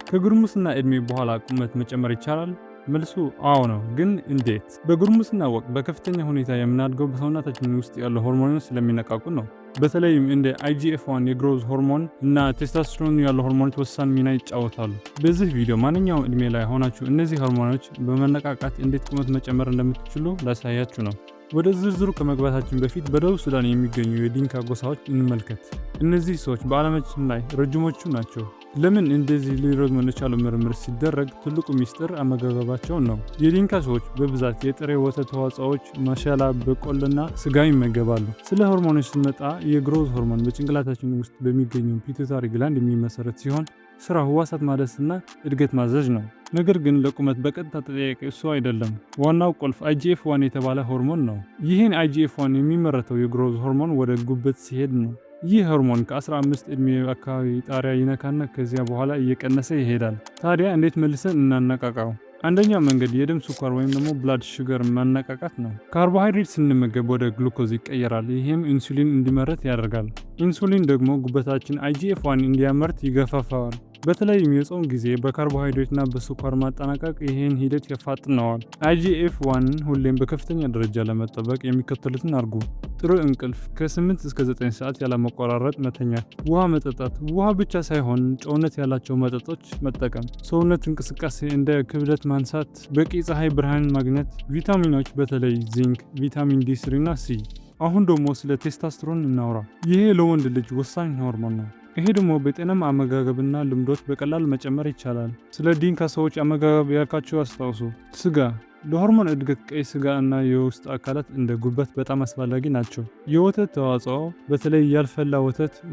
ከጉርምስና እድሜ በኋላ ቁመት መጨመር ይቻላል? መልሱ አዎ ነው። ግን እንዴት? በጉርምስና ወቅት በከፍተኛ ሁኔታ የምናድገው በሰውነታችን ውስጥ ያሉ ሆርሞኖች ስለሚነቃቁ ነው። በተለይም እንደ IGF-1 የግሮዝ ሆርሞን እና ቴስቶስትሮን ያሉ ሆርሞኖች ወሳኝ ሚና ይጫወታሉ። በዚህ ቪዲዮ ማንኛውም እድሜ ላይ ሆናችሁ እነዚህ ሆርሞኖች በመነቃቃት እንዴት ቁመት መጨመር እንደምትችሉ ላሳያችሁ ነው። ወደ ዝርዝሩ ከመግባታችን በፊት በደቡብ ሱዳን የሚገኙ የዲንካ ጎሳዎች እንመልከት። እነዚህ ሰዎች በዓለማችን ላይ ረጅሞቹ ናቸው። ለምን እንደዚህ ሊረዝሙ እንደቻሉ ምርምር ሲደረግ ትልቁ ሚስጥር አመጋገባቸው ነው። የዲንካ ሰዎች በብዛት የጥሬ ወተት ተዋጽኦዎች፣ ማሻላ፣ በቆሎና ስጋ ይመገባሉ። ስለ ሆርሞኖች ስንመጣ የግሮዝ ሆርሞን በጭንቅላታችን ውስጥ በሚገኘው ፒቱታሪ ግላንድ የሚመሰረት ሲሆን ስራ ህዋሳት ማደስና እድገት ማዘዝ ነው። ነገር ግን ለቁመት በቀጥታ ተጠያቂ እሱ አይደለም። ዋናው ቁልፍ IGF-1 የተባለ ሆርሞን ነው። ይህን IGF-1 የሚመረተው የግሮዝ ሆርሞን ወደ ጉበት ሲሄድ ነው። ይህ ሆርሞን ከ15 ዕድሜ አካባቢ ጣሪያ ይነካና ከዚያ በኋላ እየቀነሰ ይሄዳል። ታዲያ እንዴት መልሰን እናነቃቃው? አንደኛው መንገድ የደም ስኳር ወይም ደግሞ ብላድ ሹገር ማነቃቃት ነው። ካርቦሃይድሬት ስንመገብ ወደ ግሉኮዝ ይቀየራል። ይህም ኢንሱሊን እንዲመረት ያደርጋል። ኢንሱሊን ደግሞ ጉበታችን IGF-1 እንዲያመርት ይገፋፋዋል። በተለይም የጾም ጊዜ በካርቦሃይድሬትና በስኳር ማጠናቀቅ ይህን ሂደት ያፋጥነዋል። IGF-1 ሁሌም በከፍተኛ ደረጃ ለመጠበቅ የሚከተሉትን አድርጉ። ጥሩ እንቅልፍ፣ ከ8 እስከ 9 ሰዓት ያለመቆራረጥ መተኛት፣ ውሃ መጠጣት፣ ውሃ ብቻ ሳይሆን ጨውነት ያላቸው መጠጦች መጠቀም፣ ሰውነት እንቅስቃሴ እንደ ክብደት ማንሳት፣ በቂ ፀሐይ ብርሃን ማግኘት፣ ቪታሚኖች በተለይ ዚንክ፣ ቪታሚን D3 እና C። አሁን ደግሞ ስለ ቴስቶስትሮን እናውራ። ይሄ ለወንድ ልጅ ወሳኝ ሆርሞን ነው። ይሄ ደግሞ በጤናማ አመጋገብና ልምዶች በቀላል መጨመር ይቻላል። ስለ ዲንካ ሰዎች አመጋገብ ያልካቸው አስታውሱ። ስጋ ለሆርሞን እድገት ቀይ ስጋ እና የውስጥ አካላት እንደ ጉበት በጣም አስፈላጊ ናቸው። የወተት ተዋጽኦ በተለይ ያልፈላ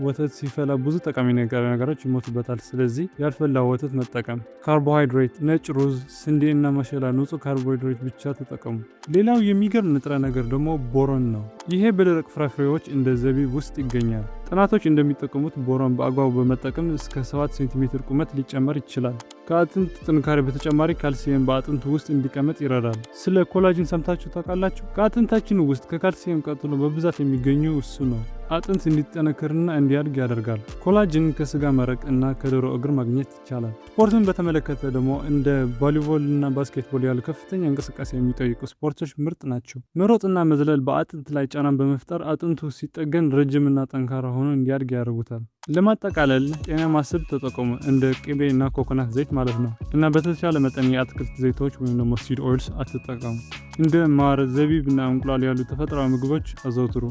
ወተት ሲፈላ ብዙ ጠቃሚ ነገሮች ይሞቱበታል። ስለዚህ ያልፈላ ወተት መጠቀም። ካርቦሃይድሬት ነጭ ሩዝ፣ ስንዴ እና ማሸላ ንጹህ ካርቦሃይድሬት ብቻ ተጠቀሙ። ሌላው የሚገርም ንጥረ ነገር ደግሞ ቦሮን ነው። ይሄ በደረቅ ፍራፍሬዎች እንደ ዘቢብ ውስጥ ይገኛል። ጥናቶች እንደሚጠቀሙት ቦሮን በአግባቡ በመጠቀም እስከ 7 ሴንቲሜትር ቁመት ሊጨመር ይችላል። ከአጥንት ጥንካሬ በተጨማሪ ካልሲየም በአጥንት ውስጥ እንዲቀመጥ ይረዳል። ስለ ኮላጅን ሰምታችሁ ታውቃላችሁ? ከአጥንታችን ውስጥ ከካልሲየም ቀጥሎ በብዛት የሚገኘው እሱ ነው። አጥንት እንዲጠነክርና እንዲያድግ ያደርጋል። ኮላጅን ከስጋ መረቅ እና ከዶሮ እግር ማግኘት ይቻላል። ስፖርትን በተመለከተ ደግሞ እንደ ቮሊቦል እና ባስኬትቦል ያሉ ከፍተኛ እንቅስቃሴ የሚጠይቁ ስፖርቶች ምርጥ ናቸው። መሮጥና መዝለል በአጥንት ላይ ጫናን በመፍጠር አጥንቱ ሲጠገን ረጅምና ጠንካራ ሆኖ እንዲያድግ ያደርጉታል። ለማጠቃለል ጤናማ ስብ ተጠቀሙ፣ እንደ ቅቤ እና ኮኮናት ዘይት ማለት ነው። እና በተቻለ መጠን የአትክልት ዘይቶች ወይም ደግሞ ሲድ ኦይልስ አትጠቀሙ። እንደ ማር፣ ዘቢብ እና እንቁላል ያሉ ተፈጥሯዊ ምግቦች አዘውትሩ።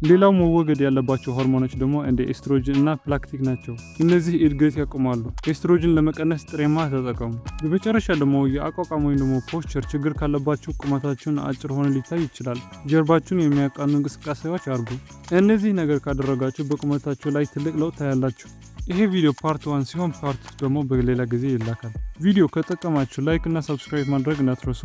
ሌላው መወገድ ያለባቸው ሆርሞኖች ደግሞ እንደ ኤስትሮጅን እና ፕላክቲክ ናቸው። እነዚህ እድገት ያቆማሉ። ኤስትሮጅን ለመቀነስ ጥሬማ ተጠቀሙ። በመጨረሻ ደግሞ የአቋቋም ወይም ደግሞ ፖስቸር ችግር ካለባችሁ ቁመታችሁን አጭር ሆኖ ሊታይ ይችላል። ጀርባችሁን የሚያቃኑ እንቅስቃሴዎች አድርጉ። እነዚህ ነገር ካደረጋችሁ በቁመታችሁ ላይ ትልቅ ለውጥ ታያላችሁ። ይሄ ቪዲዮ ፓርት 1 ሲሆን ፓርት 2 ደግሞ በሌላ ጊዜ ይላካል። ቪዲዮ ከጠቀማችሁ ላይክ እና ሰብስክራይብ ማድረግ እንዳትረሱ።